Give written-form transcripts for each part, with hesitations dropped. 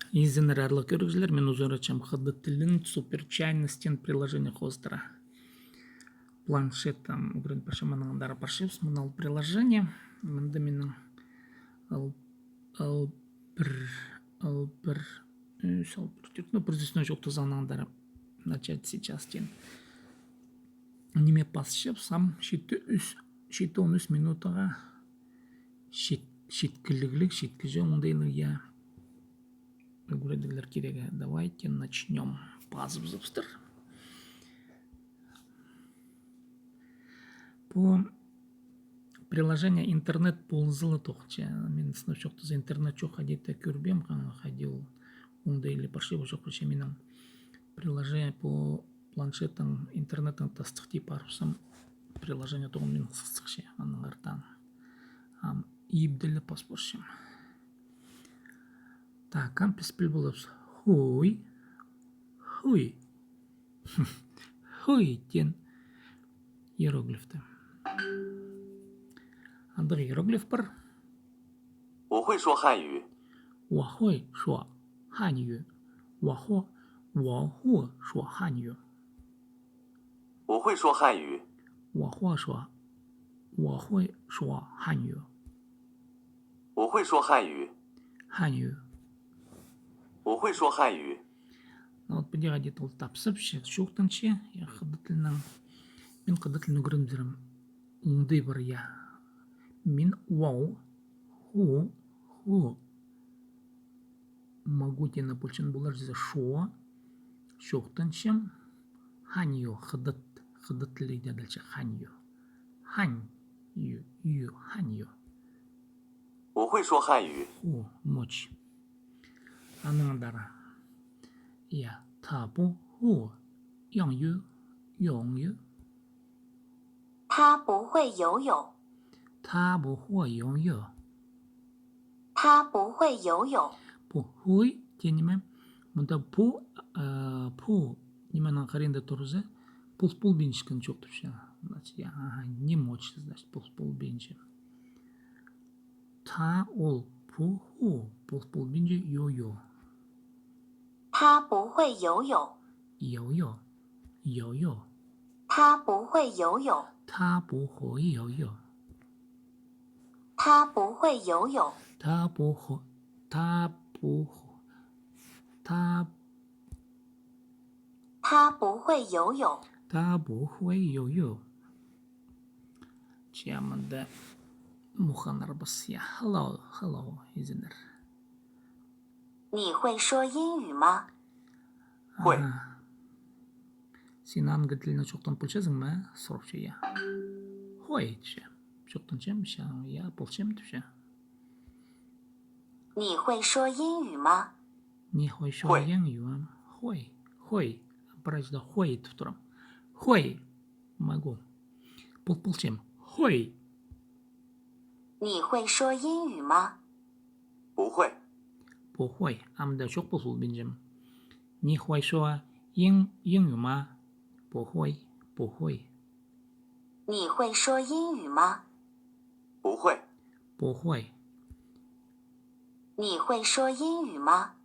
Изенерлі көргізілер, мен ұзарачам қыды тілін суперчайностен приложение қоздыра. Планшеттам үгірін пашаманағындары паршевс, мұнал приложение. Мінді менің бірдесіне жоқты занағындары начать сейчас тен. Неме пасшеп, сам 7-13 минутаға шеткілігілік, шеткіже оңдайлы я. Выгрузилер керега. Давайте начнем. Пазбзывстыр. По приложение интернет ползылы тоқча. Мен сынып за интернет жоқ ходить көрбем, ходил онда или паршиво жоқ вообще менің приложение по планшетам интернеттің тастықты парусам приложение тоғын мен сықшы аның артан. Ибділі паспоршым. Так, кампес пілбіліпс. Хуй. Хуй тен иероглифті. Андық иероглиф бар. 我会说汉语。我会说汉语。我会说汉语。我会说汉语。我会说汉语。我会说汉语。汉语。我会说汉语。Вот подига где-то тапсып, шоқтанче, я қыдытылынан, мен қыдытылын көрімдерім, ұнды бір я. Мен вау, ху, могу те на пульчин бұлар жезе шо, шоқтанчем, ханью, қыдытылы деділче ханью. Ханью, ханью. 我会说汉语。Ху, мочь. Анандара. Я табу ху yang yu yong yu. 他不会游泳。他不会游泳。他不会游泳。不会，те неме. Мұнда пу неменің қаренде тұрызы. Пул беншікін жоқ тұпшы. Не мочь, значит, пул бенші. Та ол пу ху пул бенші йо-йо. 他不会游泳。游泳。他不会游泳。他不会游泳。他不会游泳。他不会游泳。他不会游泳。Чаманда муханар бас я. Hello, изенер. 你会说英语吗？会。Сен англи тіліне жоқтан пұлшасың ма? Сұрапшы я. Хой, жоқтан чем я пұлшам түші. 你会说英语吗？ Не хой шо яң юам. Хой. Паражда хой тұтырам. Хой. Могу. Пұлшам. Хой. 你会说英语吗？不会。不会。Амда шоқ пұлсул бенжем. Не хой шо яң юма. 不会。你会说英语吗？不会。不会。你会说英语吗？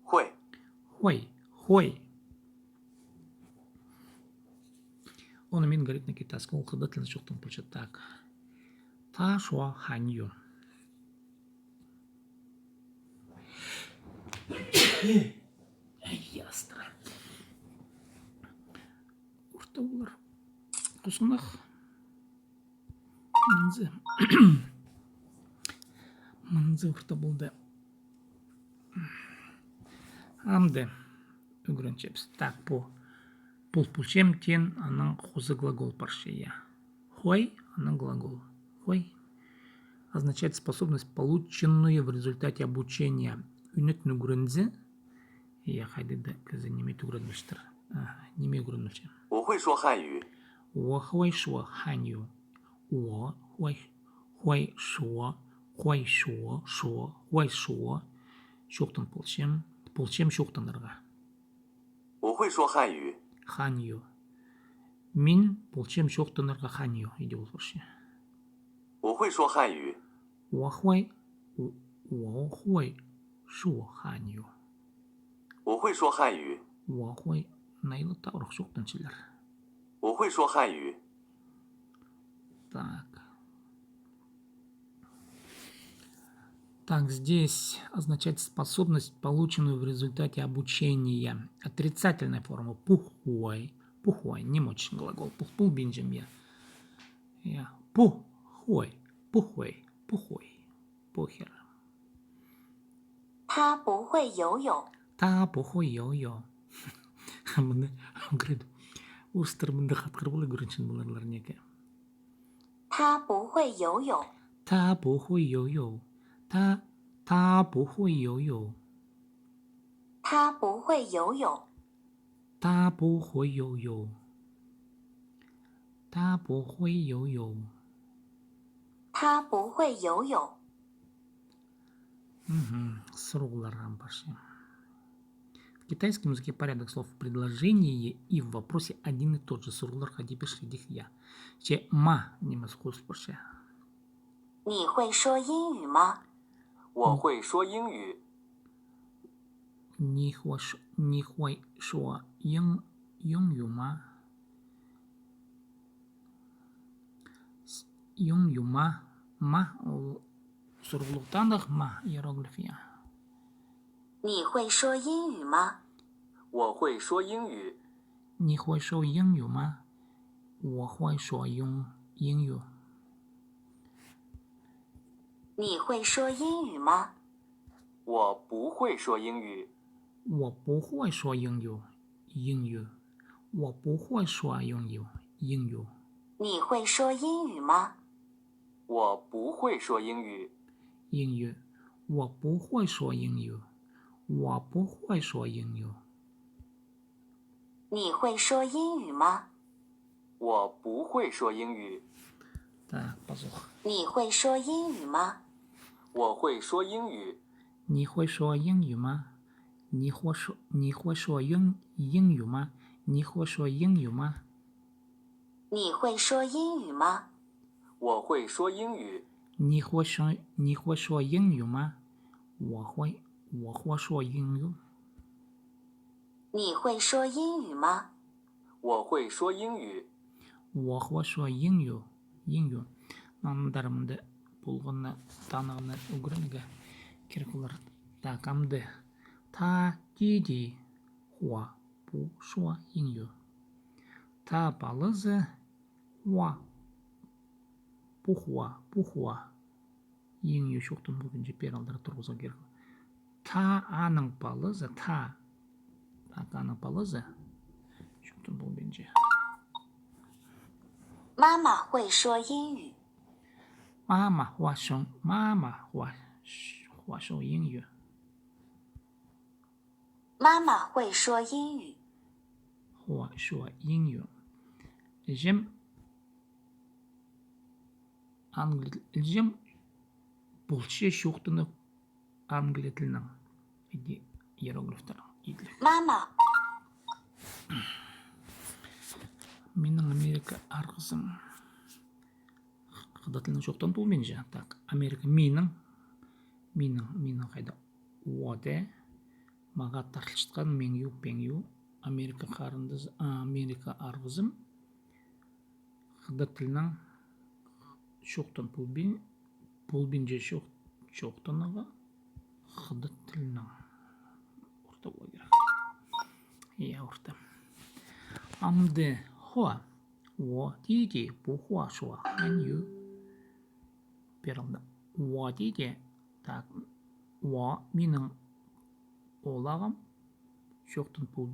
会。Оны мен говорит на китайском, ол қыдытылы жоқтың пұлшы. Так. Та шуа ханью. Ястра. Урта олар. Құсынақ. Мынзы урта болды. Амды. Үгірін чепс. Так, пұлшем тен аның қозы глагол паршия. Хой, аның глагол. Хой означает способность, полученную в результате обучения. Үнет нүгірінзі. Я хайдыда кізі неме түгірінміштір. Неме үгірінміші. 我会说汉语。我会说汉语。我会说шоқтын пұлшем шоқтындырға. 我会说汉语。Ханью. Мен пұлшем шоқтындырға ханью. Иде ол бұршы. 我会说汉语。我会说汉语。我会说汉语。我会哪个道理说的起来？我会说汉语。Так. Так, здесь означает способность, полученную в результате обучения. Отрицательная форма. Пухой. Пухой. Немочный глагол. Пухпул бинджем я. Пухой. Пухой. Пухой. Похер. 他不会游泳。 Та пухой йо-йо. Міне, кіреді. Орыстар мында қатқыр болай көріншін боларлар неке. 他不会游泳。 Та пухой йо-йо. Та пухой йо-йо. 他不会游泳。 Та пухой йо-йо. Та пухой йо-йо. 他不会游泳。 Сұрғылар рампаши. В китайском языке порядок слов в предложении и в вопросе один и тот же. Сұрғылар хади пишли дих я. Че ма немец хоспарши. 你会说英语吗？我会说英语。你会说英语吗？英语吗？ма сұрғылықтандық ма иероглифия. 你会说英语吗？我会说英语。你会说英语吗？我会说英语。你会说英语吗？我不会说英语。我不会说英语。我不会说英语。你会说英语吗？我不会说英语。我不会说英语。我不会说英语。你会说英语吗？我不会说英语。 Так, послухай. 你会说英语吗？我会说英语。你会说英语吗？你会说英语吗？你会说英语吗？你会说英语吗？我会说英语。你会说英语吗？我会说英语。你会说英语吗？我会说英语。我会说英语。Намдарымды болғаны танығыны үгірінгі керек олар. Так, амды. Та диди хуа бу шуа инью. Та балызы хуа пухуа инью шоқтың бүгінже пералдары тұрғыза керек. Та аның балызы та. Так, аның балызы шоқтың бүгінже. 妈妈会说英语。妈妈会说英语。妈妈会说英语。会说英语。Ilgim бұлше шоқтыны англия тілінің иероглифтері. 妈妈 Менің Америка арғызым. Қыда тілінің шоқтан бұл мен жа. Так, Америка менің қайда? Оде. Маға тартылшытқан мен ю, пен ю. Америка қарындыз, Америка арғызым. Қыда тілінің шоқтан бұл бен же шоқтаныға. Қыда тілінің. Орта бола керек. Орта. Амды. 话我弟弟不会说汉语。我弟弟 так, 我 менің олағым шоқтын пұл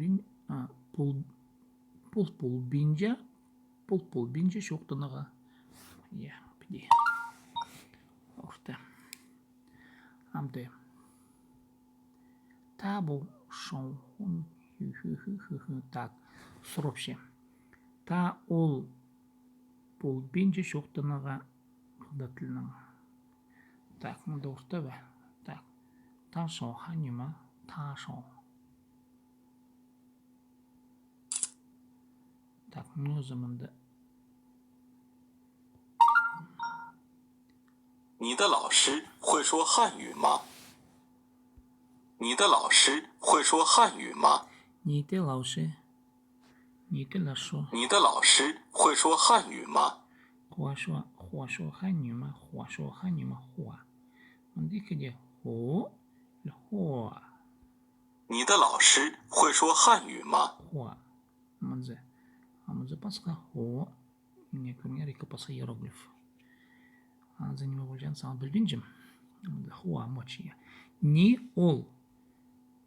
бенже шоқтыныға. Біде. Орта. Амды. Табу шоу. Так, сұрапше. Та ол бұл бенже шоқтыныға қыда тілінің. Так, мұнда орта бә. Так, та шоу ханю ма? Та шоу. Так, мұны заманда. 你的老师会说汉语吗？你的老师会说汉语吗？你的老师你的老师会说汉语吗？话说汉语吗？话说汉语吗？话，这个叫话，话你的老师会说汉语吗？话，们这بصها هو يكون يريك بص hieroglif. زي ما بقول صعب بالبنجم. هو موتشي. Ni ol.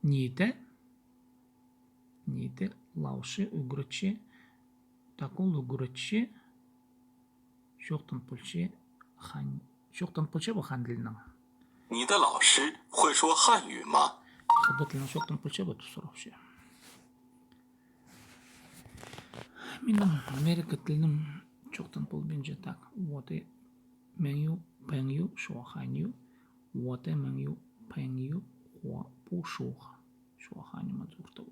Nide lauşı ugrıçı takol ugrıçı şoktan pulçe bu handilna. 你的老师会说汉语吗？ خدت لنا şoktan pulçe bu tusarafşı. Minum Amerika tilnim şoktan pul bince tak. Wote pengyu şo hanyu. Wote mengyu pengyu hua bu şo hanyu mazurta bu.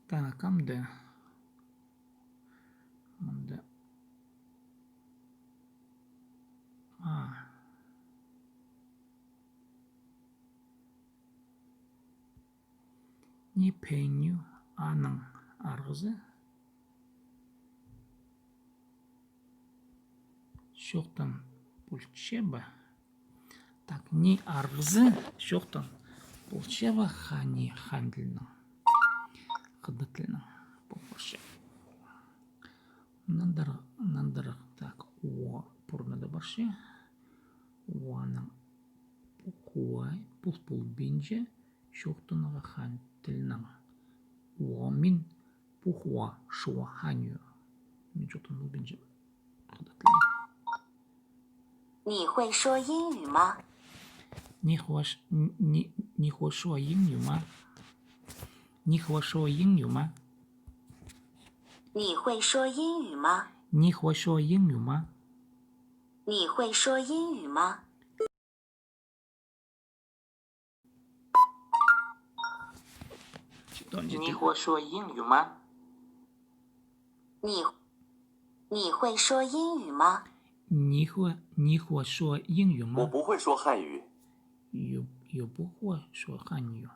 Takam de Manda. Ni penyu anang argızı. Şoktan pulçeba. Так, ni argızı şoktan pulçeba hani handilna. Kıdıtlina. Bu parça. Nandır tak o purna da parça. Oanang pul bince şoktan handilna. Oamin puhua şo hanyu. Min şoktan pul bince. Kıdıtlina. 你会说英语吗？你会说英语吗？你会说英语吗？你会说英语吗？你会说英语吗？你会说英语吗？你会说英语吗？你会说英语吗？你会说英语吗？我不会说汉语。有不会说汉语。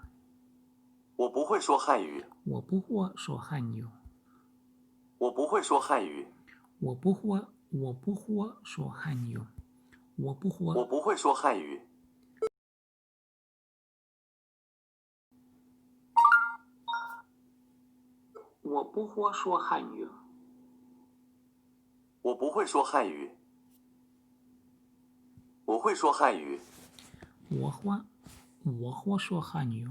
我不会说汉语。我不会说汉语。我不会说汉语。我不会说汉语。我不会。我不会说汉语。我不会说汉语。我不会说汉语。我会说汉语。我会说汉语。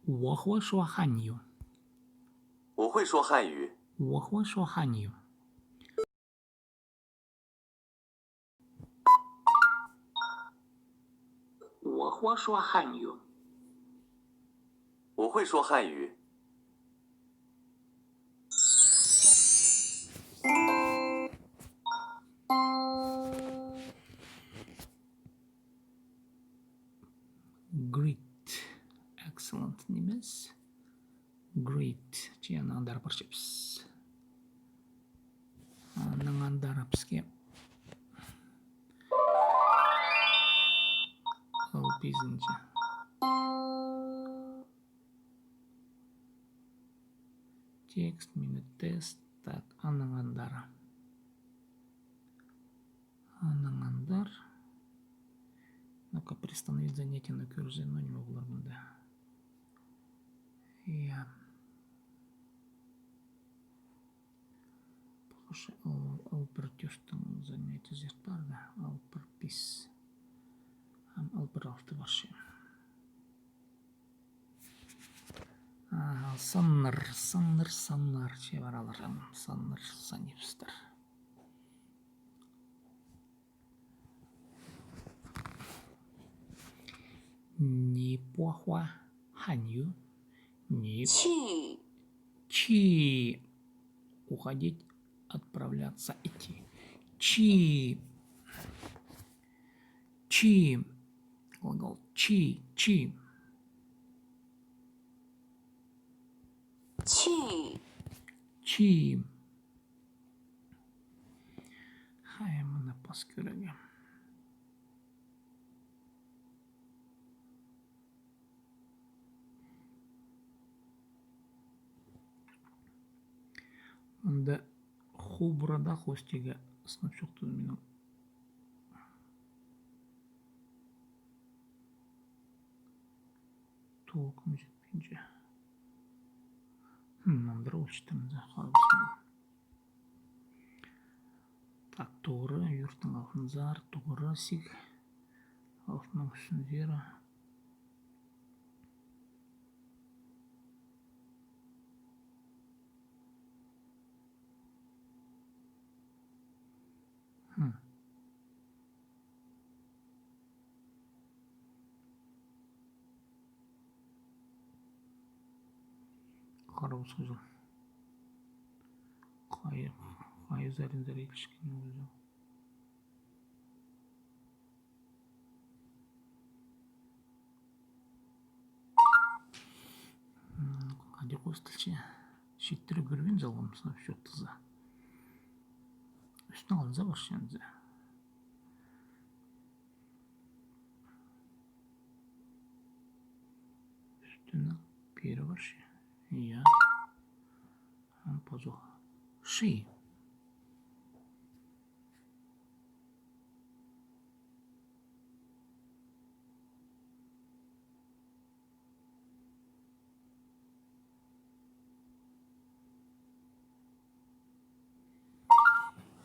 我会说汉语。我会说汉语。我会说汉语。我会说汉语。我会说汉语。Great, excellent nimiz. Great, čia nang dar paršips. Nang dar apske. Alpizince. Текст, minut test, так, анангандар. Анангандар. Ну-ка, приостановить занятие на курсе, но не могу, да. Я. Слушай, алпертюстан занятие здесь парда, алперпис. Алпералты ваши. Саннар, чевараларым, саннар, санипстер. Ни похуа ханью, ни 去 уходить, отправляться, идти. Чи глагол чи 去 Хай мене паскюрення. Анда ху burada хостиге сынап жоқту менің. Толком жетпейінше. Мындыр өлшетімді қалыбысында. Так, тоғыры, үйірттің алтын зар, тоғыры, сиг, алтының үстін зері. Қарауыз қызыл. Қайы зариндар екішкен өзі. Қади қостылшы. Шеттірі көрген жалғым сынап жоқтызы. Үстін алынза бар шензі. Üstüne bir yeri var şey. Ya. Позор. Ши.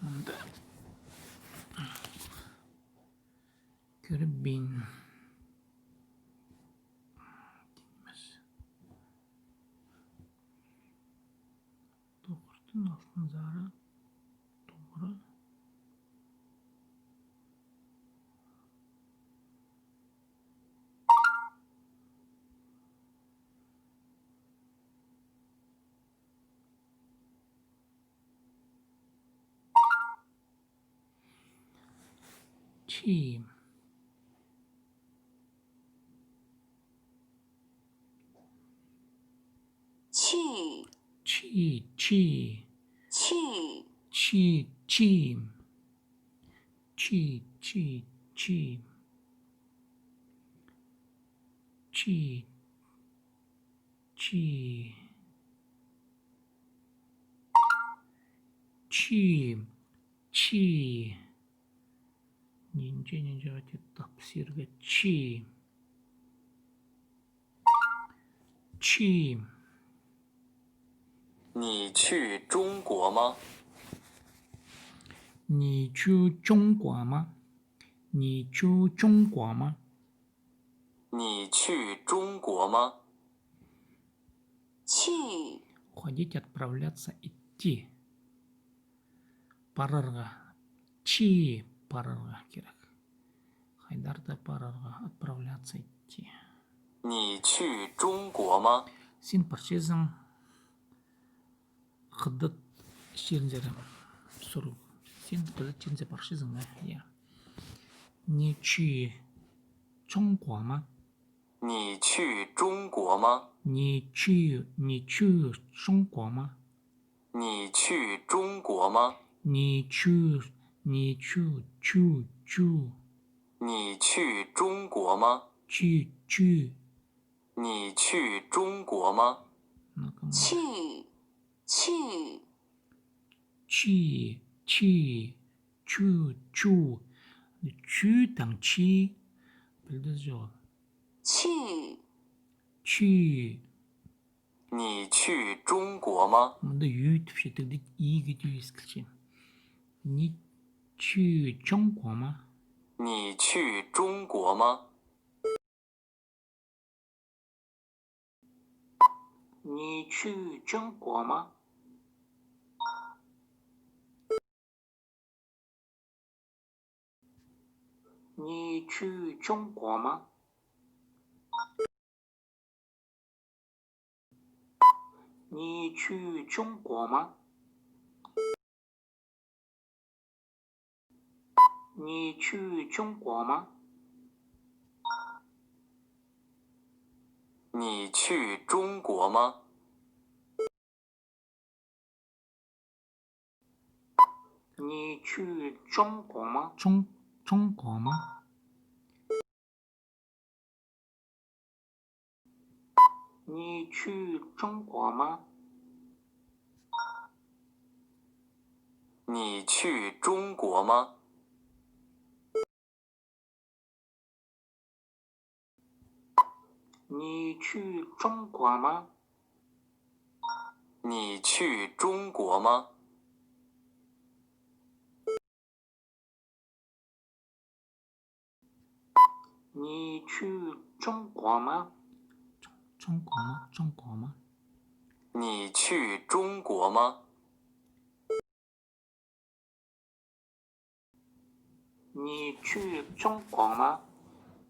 Anda. Görübin. Doğrudan altın zarı. Doğru. Çiğ.去 Çiğ. Çiğ. 去 Çiğ. Çiğ. Çiğ. Çiğ. Çiğ. Çiğ. Çiğ. Çiğ. Çiğ. Ninja öte tafsirga çiğ. Çiğ. 你去中国吗？你去中国吗？你去中国吗？你去中国吗？去 Ходить, отправляться, идти. Барырға. Чи барырға керек. Хайдарды барырға, отправляться, идти. 你去中国吗？ Сен паршезің қыдыт шерінзері сұру. Сен қыдыт шерінзе паршезің ба? Я. 你去中国吗？你去中国吗？你去中国吗？你去中国吗？你去你去中国吗？去你去中国吗？那个去去等去bildirjo 去去你去中国吗？ mında yüt şekilde iyi gidiyor eskilçe. Ni去中国吗？你去中国吗？你去中国吗？你去中国吗？你去中国吗？你去中国吗？你去中国吗？你去中国吗？中国吗？你去中国吗？你去中国吗？你去中国吗？你去中国吗？你去中国吗？中国吗？中国吗？你去中国吗？你去中国吗？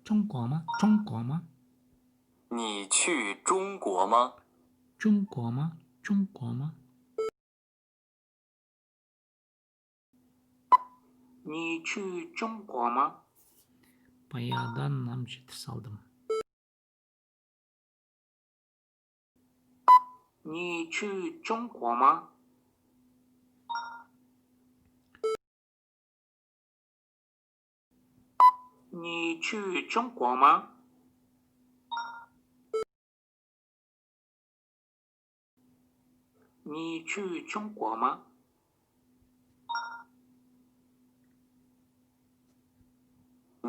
中国吗？中国吗？你去中国吗？中国吗？中国吗？你去中国吗? Баяғыдан нам жеті салдым. 你去中国吗? 你去中国吗? 你去中国吗?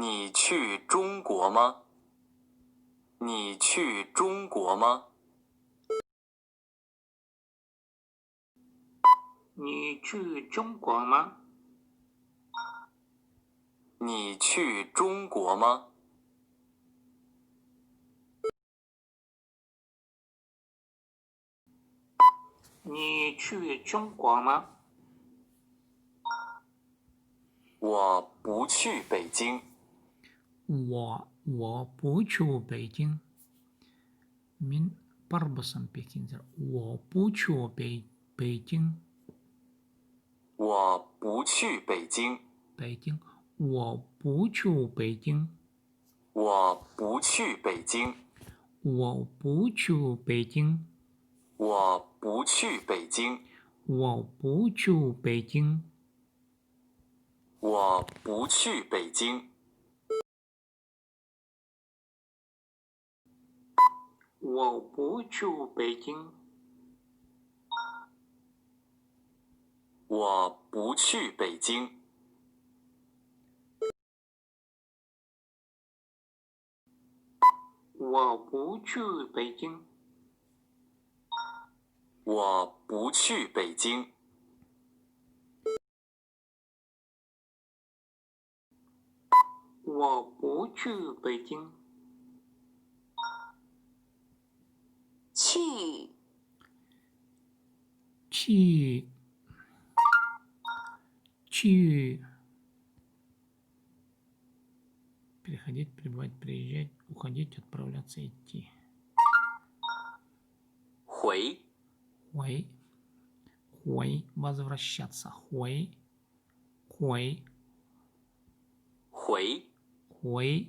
你去中国吗？你去中国吗？你去中国吗? 你去中国吗？你去中国吗? 我不去北京。我不去北京. Мен барбасам Пекиндер. 我不去北京. 我不去北京。北京. 我不去北京. 我不去北京。我不去北京. 我不去北京。我不去北京. 我不去北京。我不去北京. 我不去北京。我不去北京. 我不去北京。我不去北京. 去去 переходить, прибывать, приезжать, уходить, отправляться, идти. 回 回 возвращаться. 回 回 回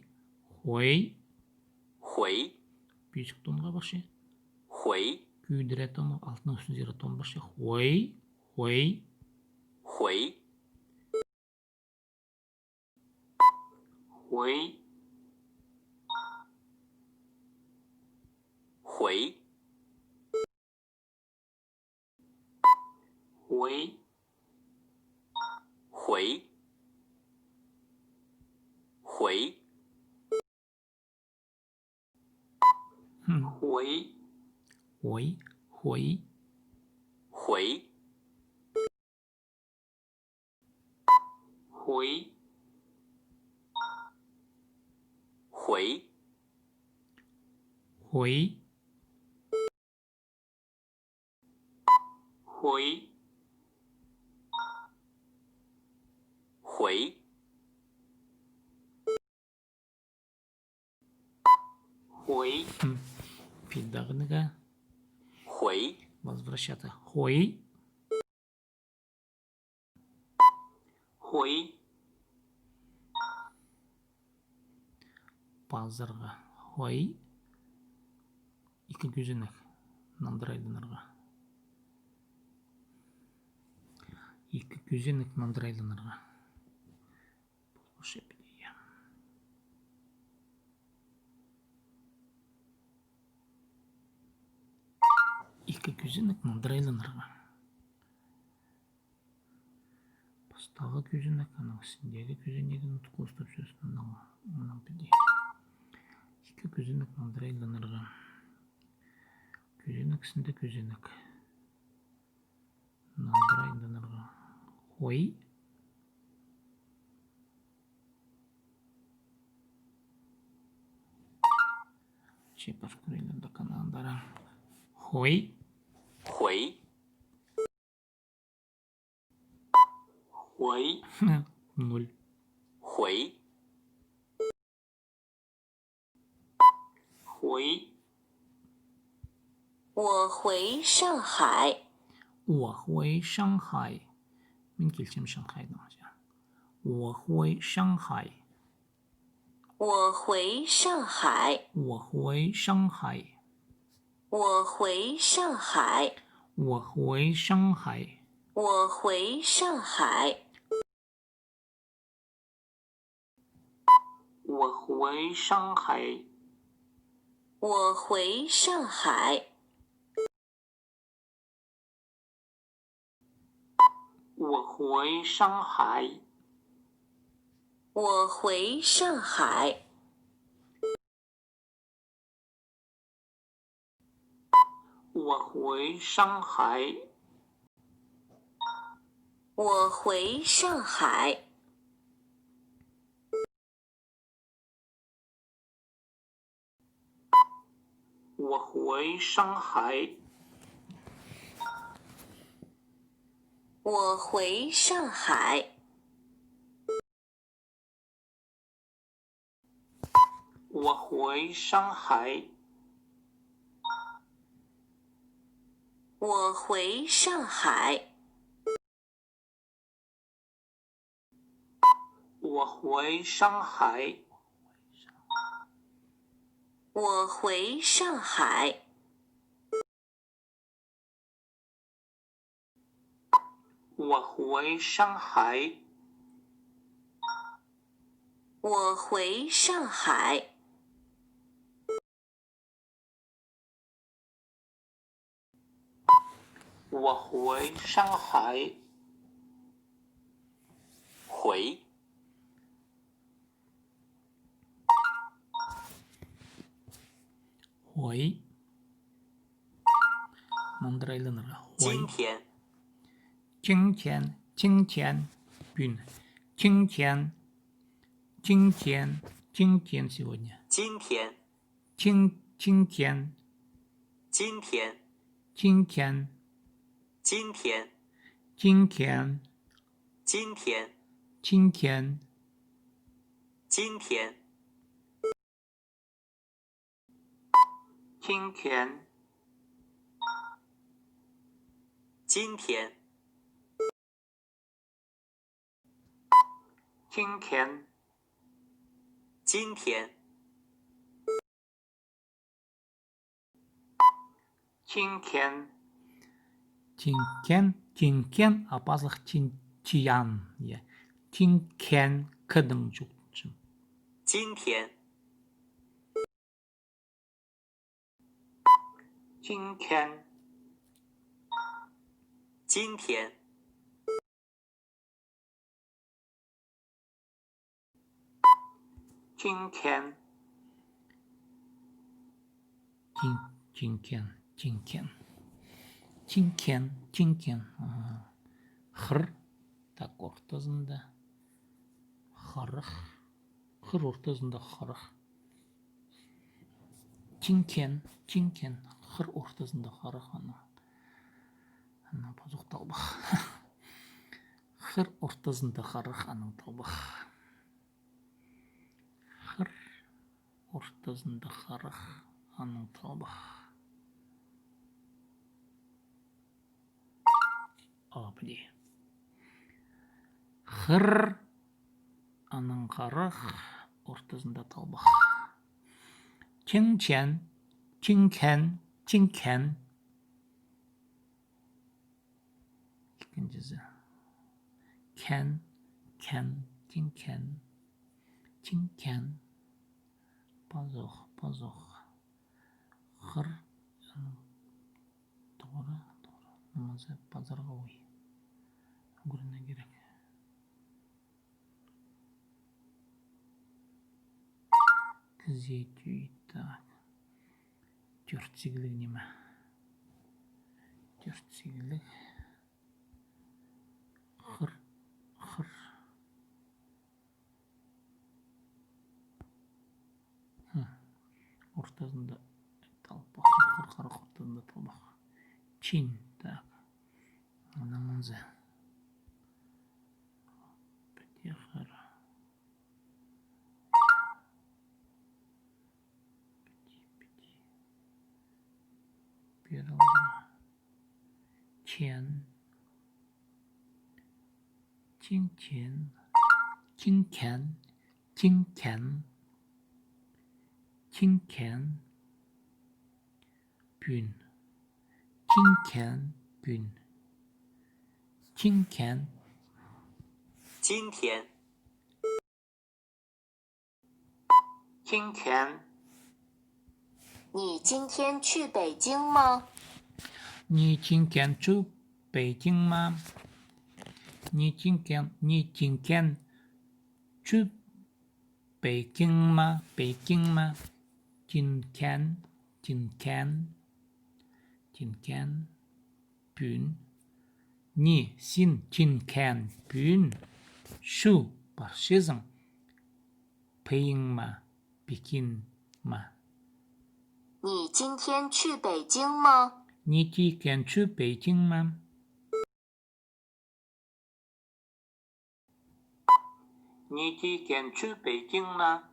бүйсік тонға бақшы. 回 Күйдіре тоны, алтын үстіндері тон бақшы.回 回 回 回 回 回 回 Пидагнага. 回 Возвращаться. 回 Базарға. 2 күзінік. Нандырайлынырға. 2 күзінік нандырайлынырға. Бұл 2 күзінік нандырайлынырға. Тағы көзінек, аның үстіндегі көзінегін ұтқы ұстап жүрсін. Аның біде. Екі көзінек мандырайланырға. Көзінек үстінде көзінек. Мандырайланырға. Хой. Чепаш көрейлерді каналдара. Хой. 回，回， Ноль. 回，回，我回上海。我回上海. Min келсем Шанхайдан. 我回上海. 我回上海。我回上海. 我回上海。我回上海. 我回上海。我回上海，我回上海。我回上海，我回上海。我回上海，我回上海。我回上海，我回上海。我回上海，我回上海。我回上海，我回上海。我回上海，我回上海。我回上海，回，回. Мандырайланырға. 今天，今天. 今天. Gün. 今天. 今天. 今天 сегодня. 今天，今天. 今天，今天. 今天，今天. 今天，今天. 今天，今天，今天，今天，今天，今天，今天. 今天. Опасных тиян.今天. Кыдың жоқ. 今天，今天，今天，今天，今天. 今天. 今天. 今天. Хыр. Так, ортасында. Харых. Хыр ортасында харых. 今天. 今天. Хыр ортасында харых. Ана бозық талбақ. Хыр ортасында харых. Аның талбақ. Хыр ортасында харых. Аның талбақ. Абли. Хыр аның қарық ортасында талбақ. Тинчен. Тинкен. Тинкен. İkincisi. Ken. Ken. Tinken. Tinken. Пазох. Пазох. Хыр. Doğru. Doğru. Namazı pazarga oy. Görüne gerek. Күзетүй. Так. Төртсегілік неме? Төртсегілік. Хыр. Ортасында талпақ. Қырық ортасында талпақ. Чин. Так. Ана мұнзы. Петехар. Пералды. Чен. Чинчен. Чинкен. Чинкен. Чинкен. Бün. Чинкен. Бün. Чинкен. 今天，今天。你今天去北京吗？你今天去北京吗？你今天去北京吗？北京吗？今天bün.你今天bün şu başlasın北京吗？北京吗？你今天去北京吗？你今天去北京吗？你今天去北京吗？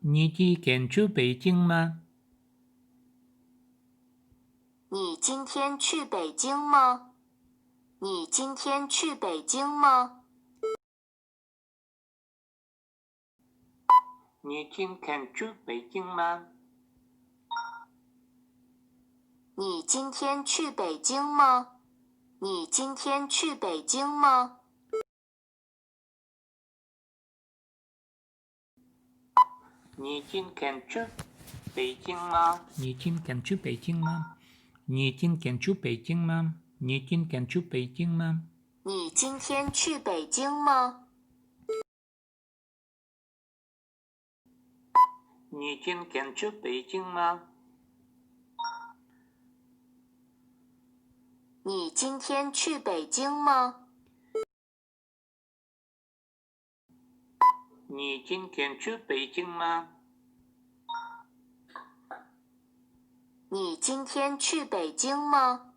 你今天去北京吗？你今天去北京吗？你今天去北京吗？你今天去北京吗？你今天去北京吗？你今天去北京吗？你今天去北京吗？你今天去北京吗？你今天去北京吗？你今天去北京吗？你今天去北京吗？你今天去北京吗？你今天去北京吗？你今天去北京吗？你今天去北京吗？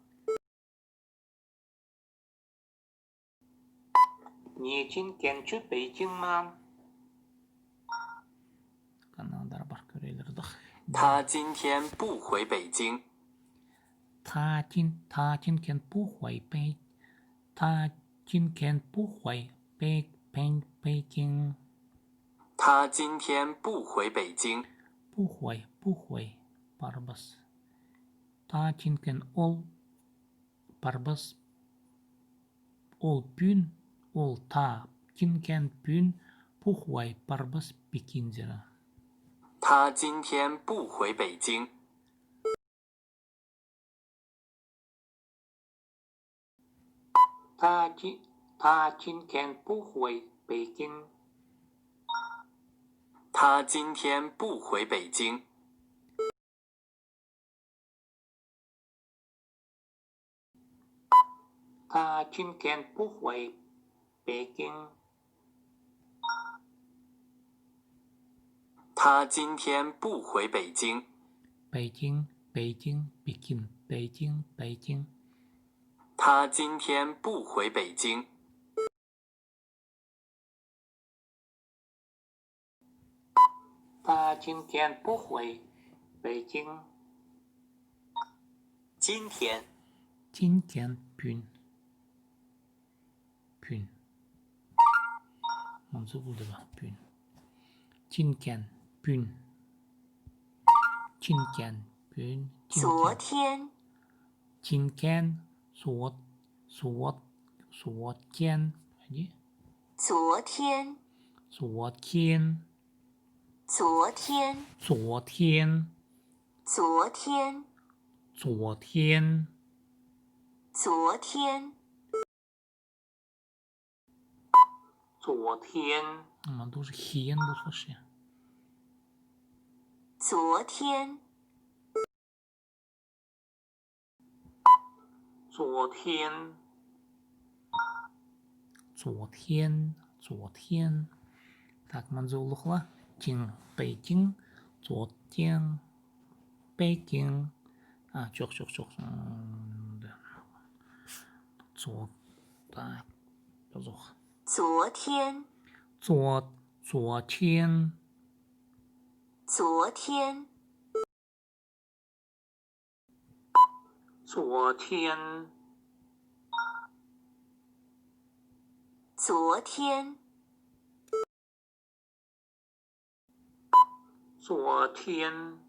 你今天去北京吗？他今天不回北京。他今天不回北，他今天不回北京，他今天不回北京。不回，Barbas。他今天Barbas bün他今天bün不回 Barbas bikinzera。他今天不回北京。他今天不回北京。他今天不回北京。他今天不回北京。他今天不回北京。北京，Pekin，北京。他今天不回北京。他今天不回北京。今天bün。Manzı buldu bak bün.今天bün。昨天。今天昨天。昨天。昨天。昨天。昨天。昨天。昨天。昨天。昨天。都是天不说是。昨天，昨天，昨天，昨天。Так, Manzulukla, Jing, Beijing, 昨天，北京。çok. 昨，так, 昨天，昨天，昨天，昨天，昨天，昨天，昨天，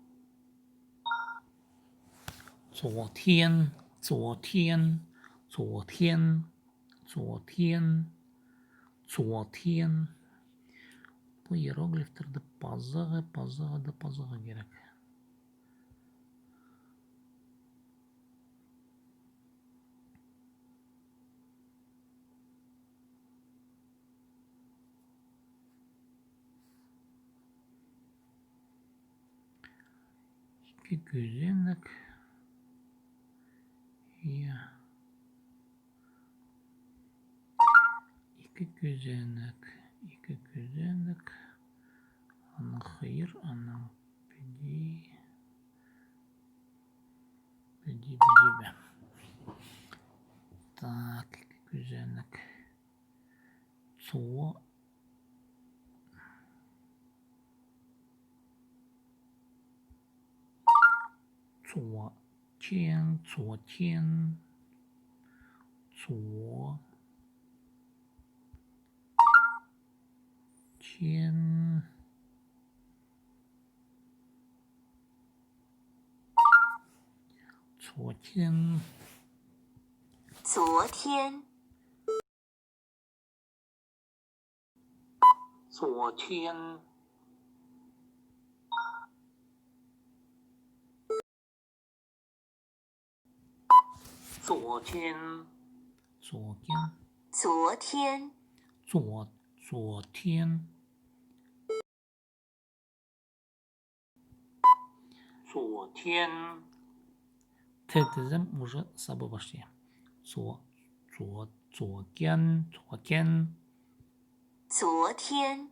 昨天，昨天，昨天，昨天. Bu hierogliflerde puzzle gerek. İki gözenlik. Ya. İki gözenlik. İki gözenlik. Ana hayır, ana bedi. Bedi. Так, iki gözenlik. Zo. Zo. 天，昨天，昨天，昨天，昨天，昨天，昨天，昨天，昨天，昨天，昨天， T dizim уже sabah başlıyor.昨天，昨天，昨天，昨天，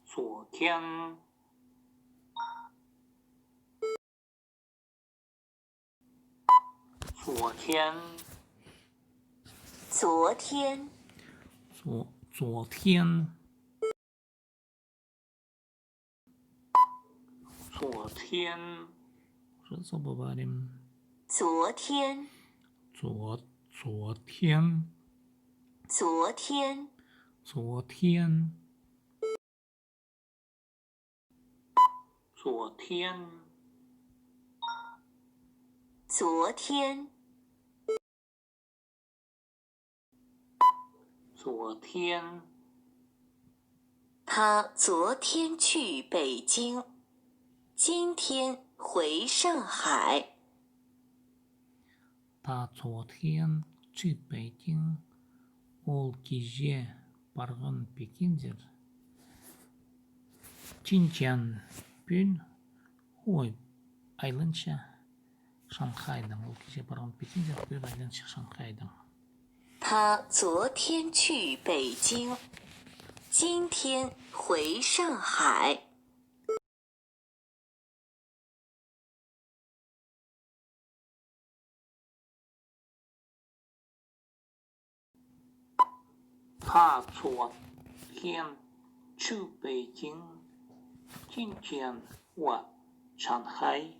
昨天，昨天，昨天，昨天， уже sabah varim. 昨天，昨天，昨天，昨天，昨天，昨天，昨天，他昨天去北京，今天回上海。他昨天去北京, ол кеше барған Пекиндер. Чинчан пүн, ой, айлынша Шанхайдың. Ол кеше барған Пекиндер, пүн айлынша Шанхайдың. 他昨天去北京，今天回上海。他昨天去北京，今天往上海。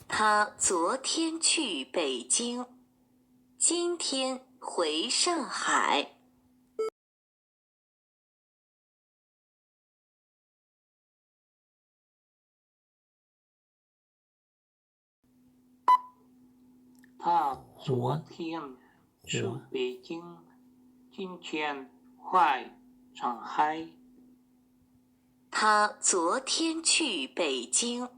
他昨天去北京，今天回上海。他昨天去北京，今天回上海。他昨天去北京，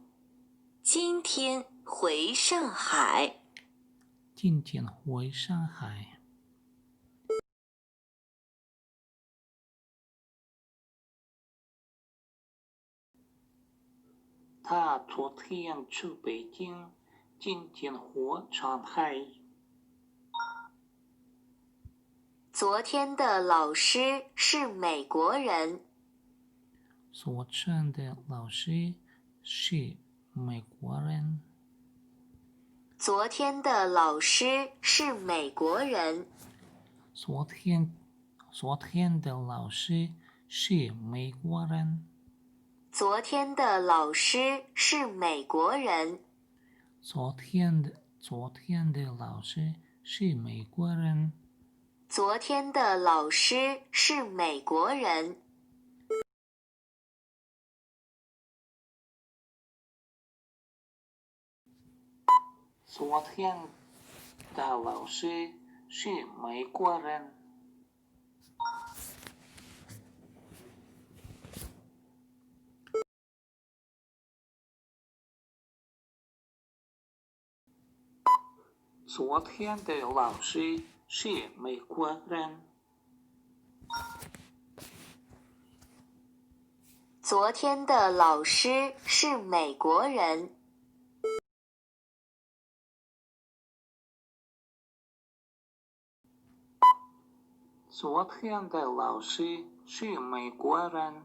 今天回上海。今天回上海。他昨天去北京，今天回上海。昨天的老师是美国人。昨天的老师是美国人。昨天的老师是美国人。昨天的老师是美国人。昨天的老师是美国人。昨天的老师是美国人。昨天的老师是美国人。昨天的老师是美国人。昨天的老师是美国人。昨天的老师是美国人。昨天的老师是美国人。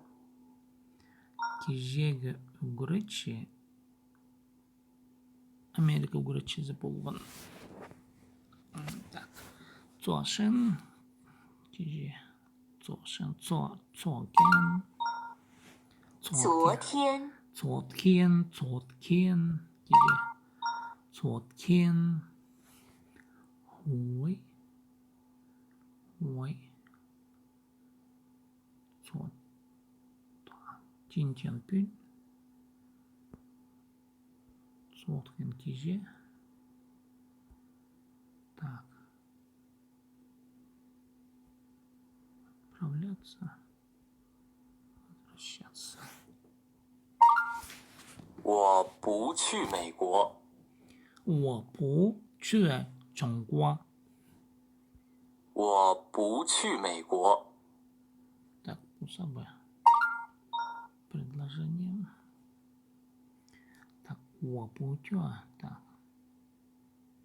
Кежегі үгірічі Америка үгірічі болған. Так. 昨天кеже 昨天昨天昨天昨天кеже 昨天回今天gün 昨天кеже. Так. Отправляться. Возвращаться. 我不去美国。我不去中国。我不去美国。 Так, усабы. Предложение. Так, 我不去. Так.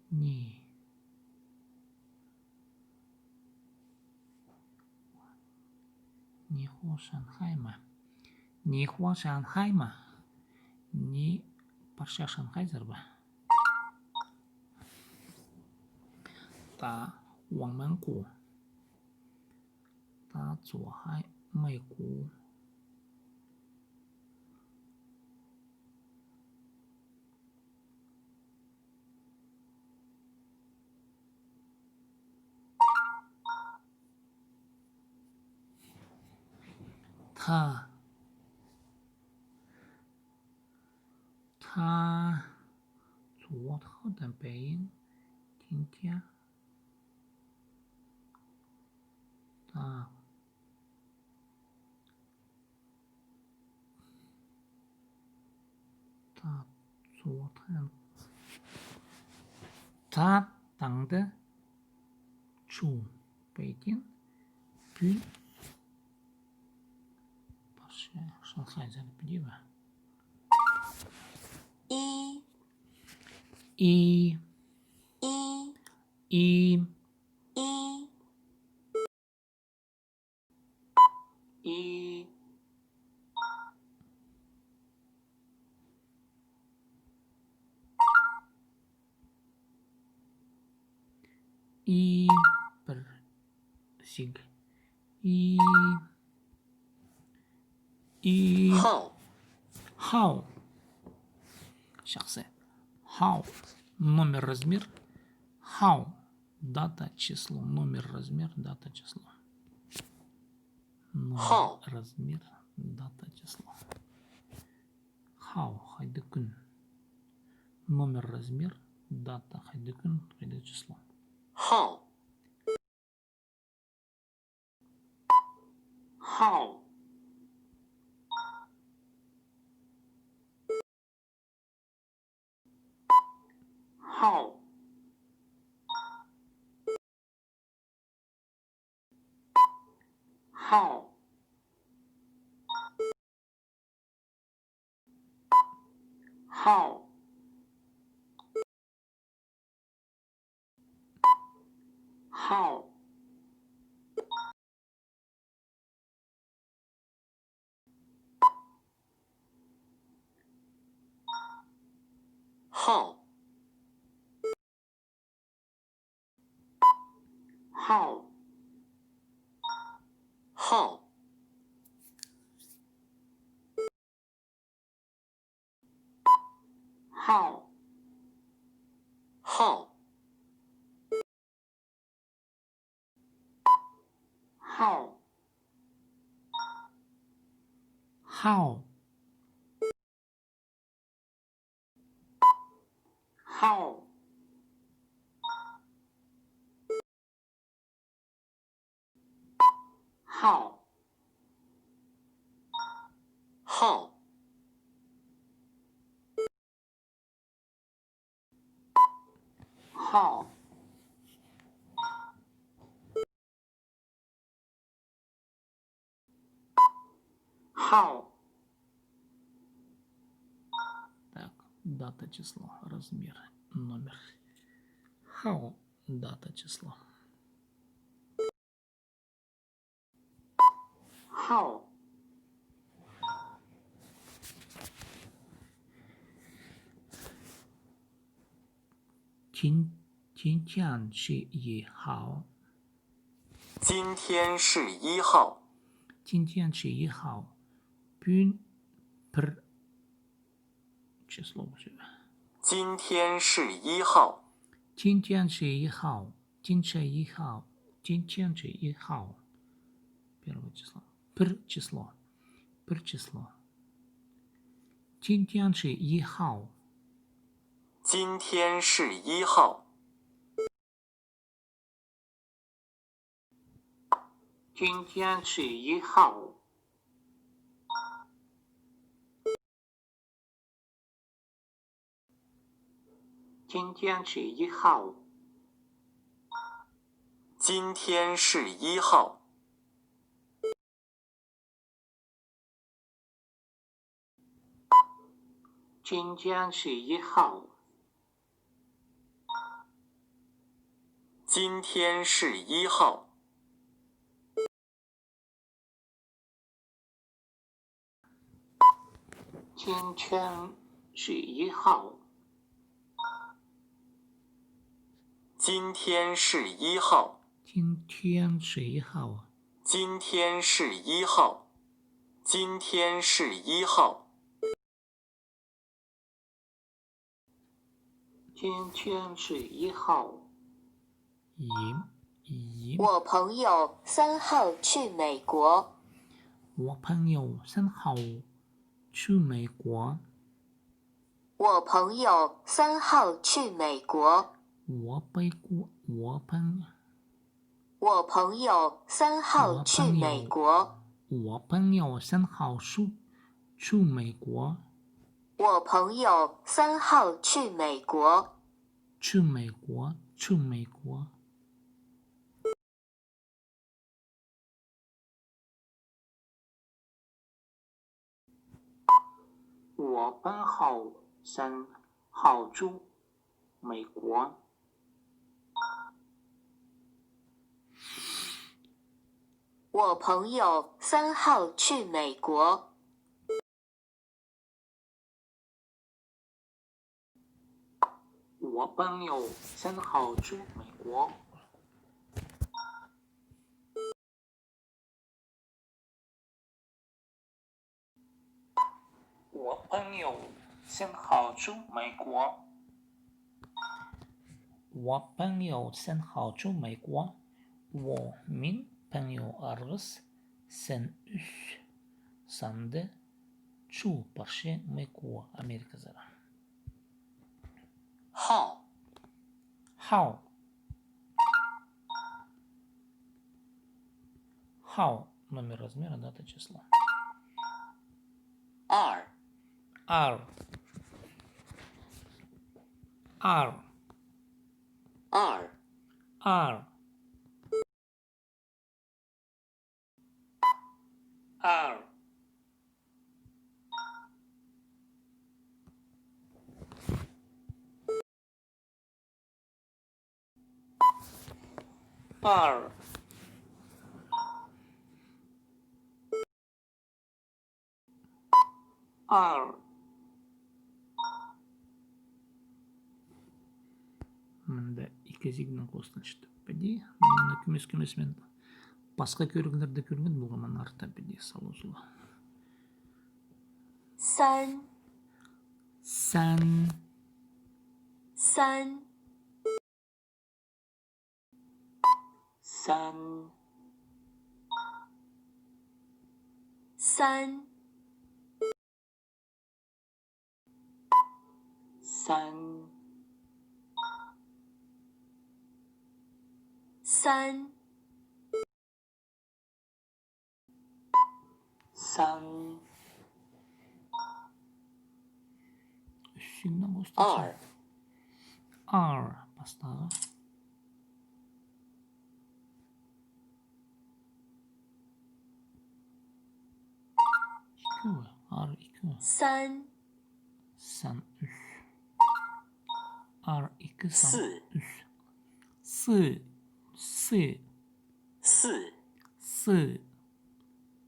Не. Не хо Шанхай ма. Не хо Шанхай ма. Не парша Шанхай зарба. 打我们国。打左海美国。他左头的北京听见。他昨天他等的去北京去不是上海这个地方。一一bersih хау сейчас хау номер размер хау дата число номер размер дата число номер размер дата число хау хайды күн номер размер дата хайды күн хайды число 号 号 号 号号号号号号号号号号号号号号号. Так, дата, число, размер, номер. How, дата, число. How. Чин, 今天是1号。今天是1号。今天是1号。Bugün per число уже. 今天是1号。今天是1号。今天是1号。今天是1号。Первое число. Per число. Per число. 今天是1号。今天是1号。今天是1号。今天是1号。今天是1号。今天是1号。今天是1号。今天是1号。今天是1号。今天是1号。今天是1号。今天是1号。今天是1号。我朋友3号去美国。我朋友3号去美国。我朋友3号去美国。我朋友3号去美国。我朋友3号去美国。我朋友3号去美国。去美国，去美国。我朋友3号去美国。我朋友3号去美国。我朋友3号去美国。我朋友3号去美国。我朋友3号去美国。我min朋友Argus sen sande去برشة美国أمريكا زرا. 号 How номер размера дата число. 2 R 2 R R 2二二мында екі зигнің қосылышты пәди мына күмес мен басқа көргілерді көрген бұл мана арта пәди салузула三三三三三三三三үшінен қосылшы二二бастағы екі ар екі三сан үш ар екі сан四үш сы сы四сы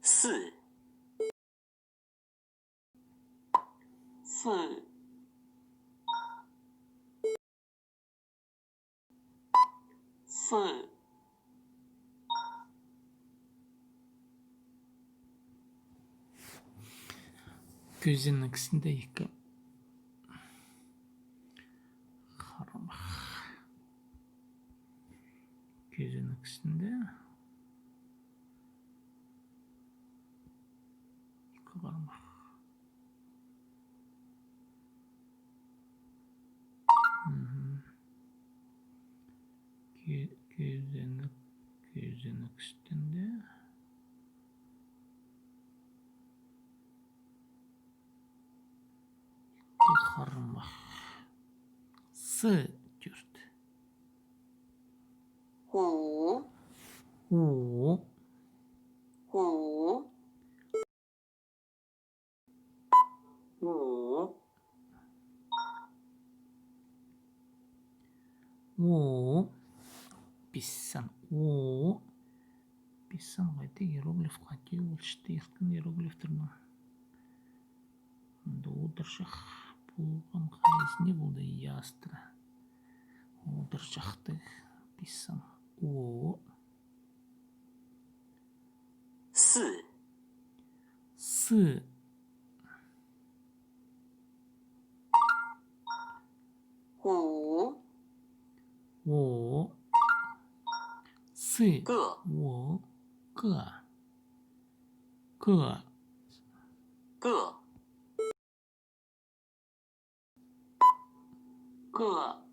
四сы сы көзінің кісінде екі қармақ көзінің кісінде екі қармақ көзінің үстінде қармақ сы төрт五у五五у писсан у писсан қайта иероглиф қате ол штейхтің иероглифтердің удыршақ болған қайсыне болды ястра удыршақты писсан у四сы五我сы个我个个个个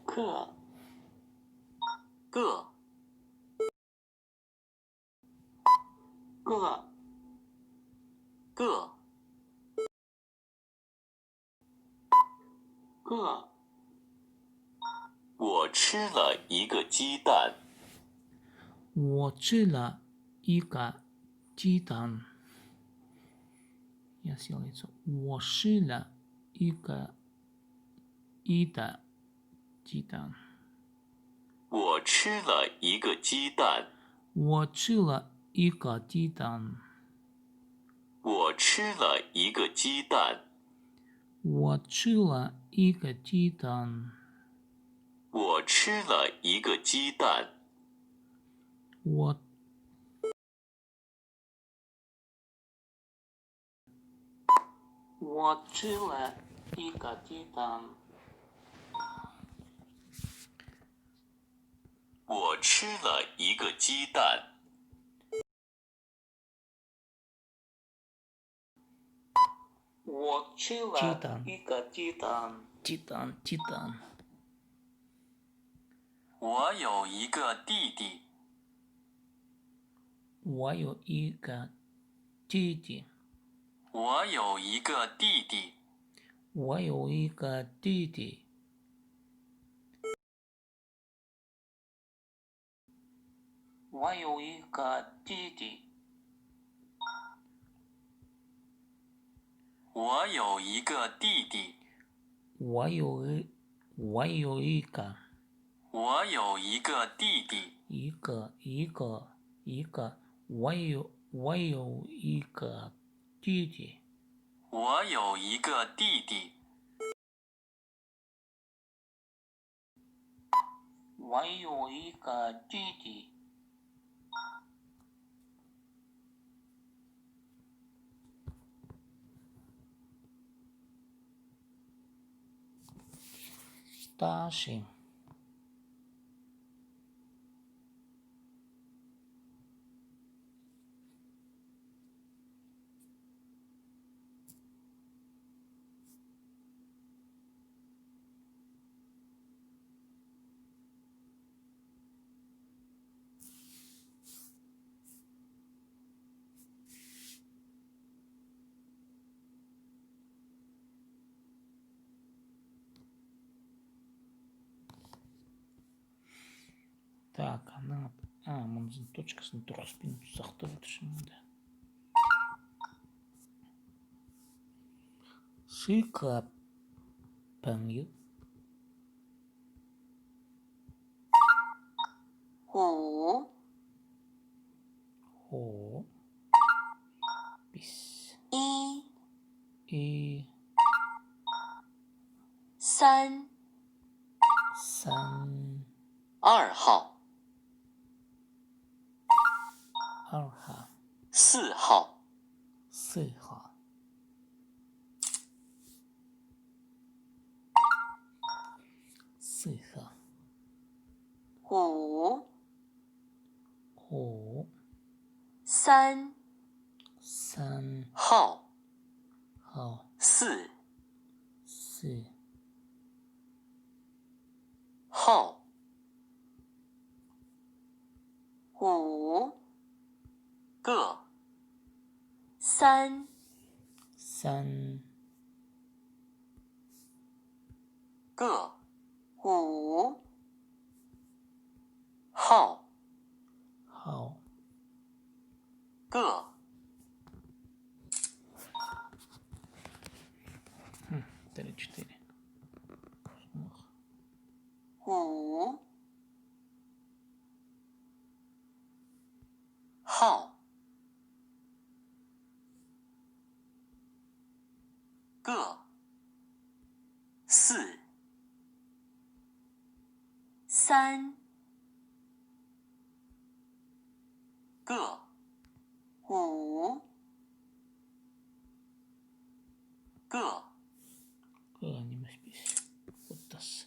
个个个个个我吃了一个鸡蛋。我吃了一个鸡蛋。Я сделал это. 我吃了一个鸡蛋。我吃了一个鸡蛋。我吃了一个鸡蛋。我吃了一个鸡蛋。我吃了一个鸡蛋。我吃了一个鸡蛋。我吃了一个鸡蛋。我吃了一个鸡蛋。我吃了一个鸡蛋。鸡蛋。我有一个弟弟。我有一个弟弟。我有一个弟弟。我有一个弟弟。我有一个弟弟。我有一个弟弟。我有一我有一个弟弟。一个我有一个弟弟。我有一个弟弟。我有一个弟弟。大声。Так, она... Мынзын точкасын дұрыспен сақтап отыршым да. Сыйқа паңю. 五О. Bis. 一 三三二号。二号。四号。四号。四号。五五三号。号。四号。五个三个五号号。个3, 4. 五号个四三个五个 Не спись. Вот das.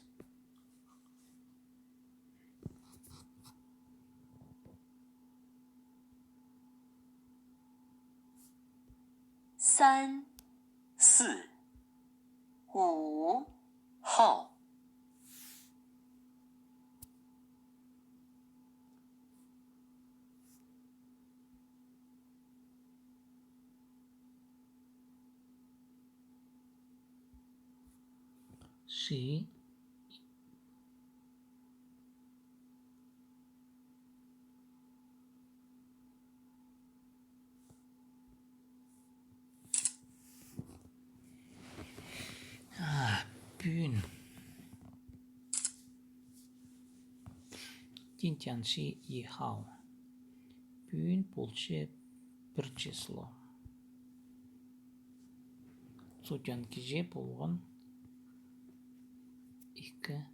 三四五号十bün. 今天是1号. Bün больше bir число. Содан кеше болған 2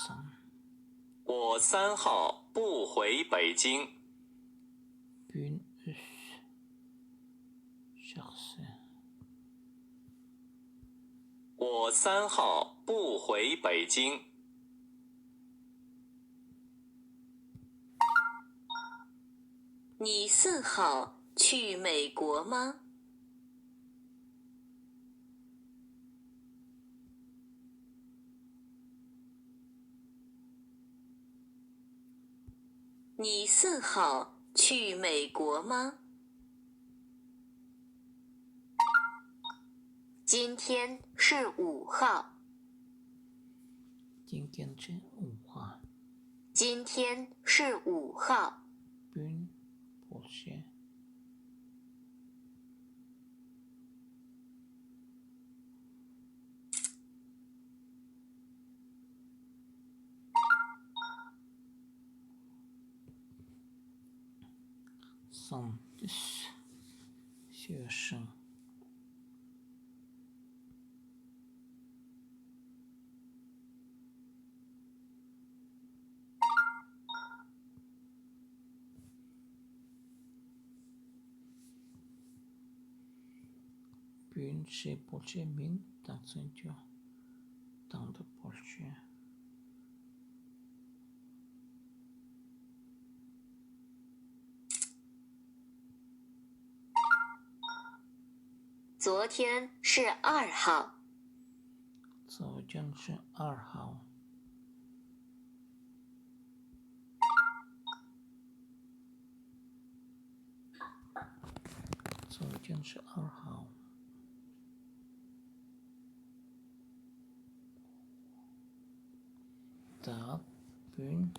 сан. 我3号不回北京。 Bün 3 жақсы. 我3号不回北京。你4号去美国吗？你4号去美国吗？今天是5号。今天是5號. 今天是5号。 Bün больше 生就是学生。Bugün bolche min tanzanıyor. Tanrı bolche. 昨天是2号。昨天是2号。昨天是2号。Так, bugün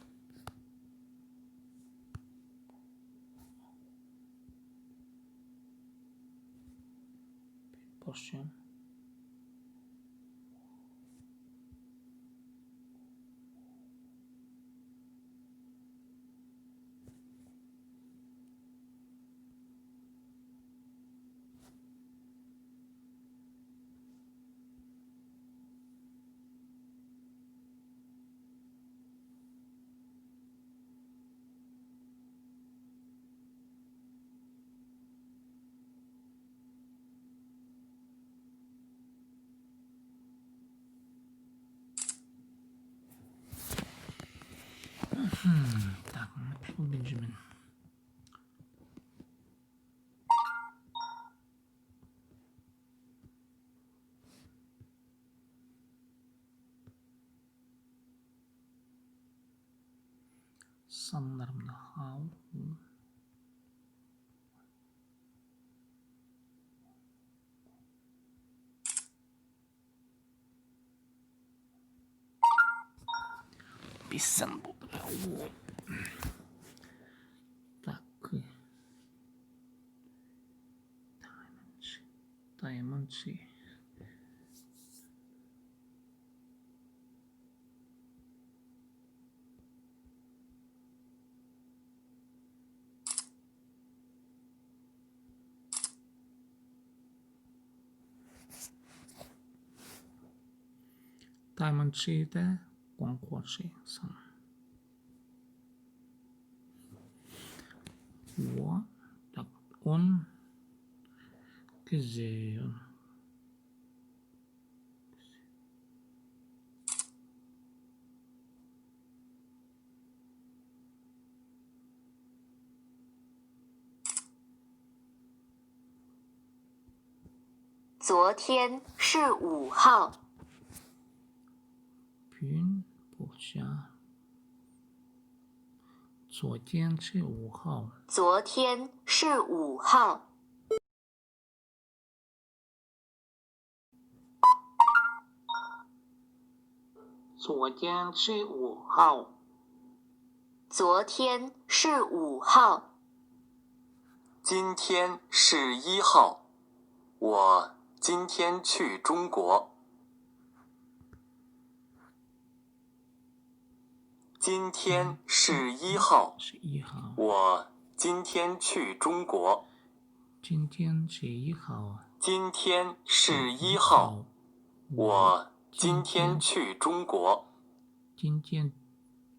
porsiyon. Так, написал Бенджамин. Sanlarımda how. Писан буду. Так. Diamond. Diamond 的广阔水上，我的 on gesehen。昨天是5号。Bugün boşa. 昨天是5号。昨天是5号。昨天是5号。昨天是5号。今天是1号。我今天去中国。今天是1号。是1号。我今天去中国。今天是1号。今天是1号。我今天去中国。今天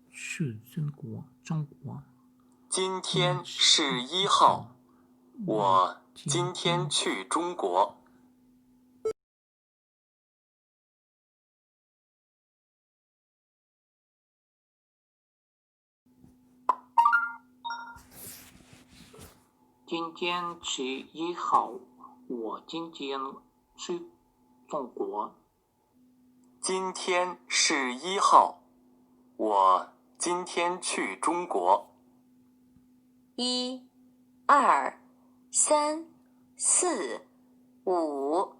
去中国。中国。今天是1号。我今天去中国。今天是1号。我今天去中国。今天是1号。我今天去中国。1、2、3、4、5。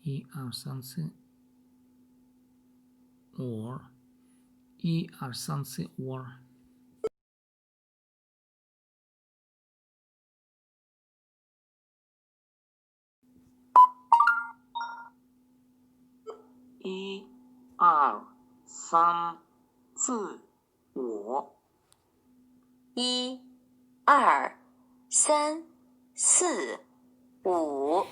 1、2、3、4。or 1、2、3、4 or 1、2、3、4、5。1、2、3、4、5。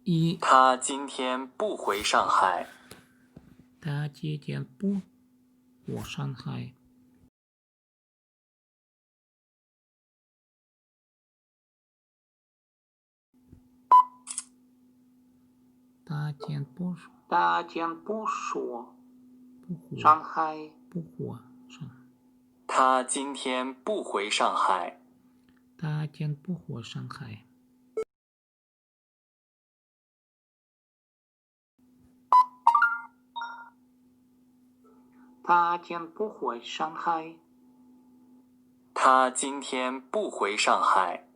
一他今天不回上海。他今天不回上海。他今不说上海。不回上海。他今天不回上海。他今不回上海。他今不回上海。他今天不回上海。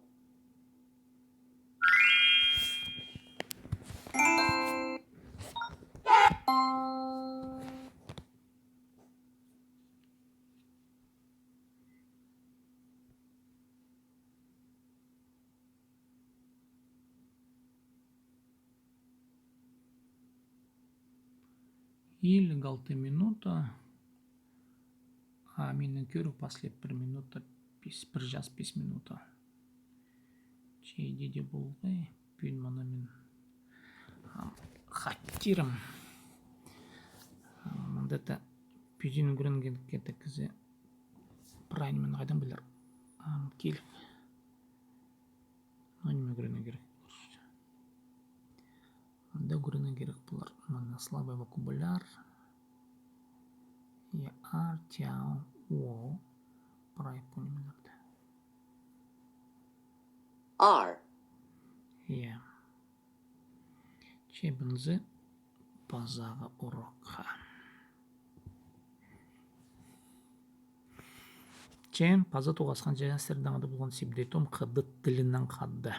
Или 6 минута. А менің көру после 1 минута 1 жас 5 минута. Чейде де болғай. Бүйін мұны мен хаттирым. Мұндата бүйін көрінген кетекізі правильно мен қайдан білер. Кел. Неме көрінген керек болар. Мұнда көрінген керек болар. Мұнда слабый вокабуляр. Я ар, тяу, о. Прай понимаете. 2、 Я. Чебінзі базаға урокқа. Чен паза тоғасқан жайын сірдаңады болған себдетім қыдыт тілінен қадды.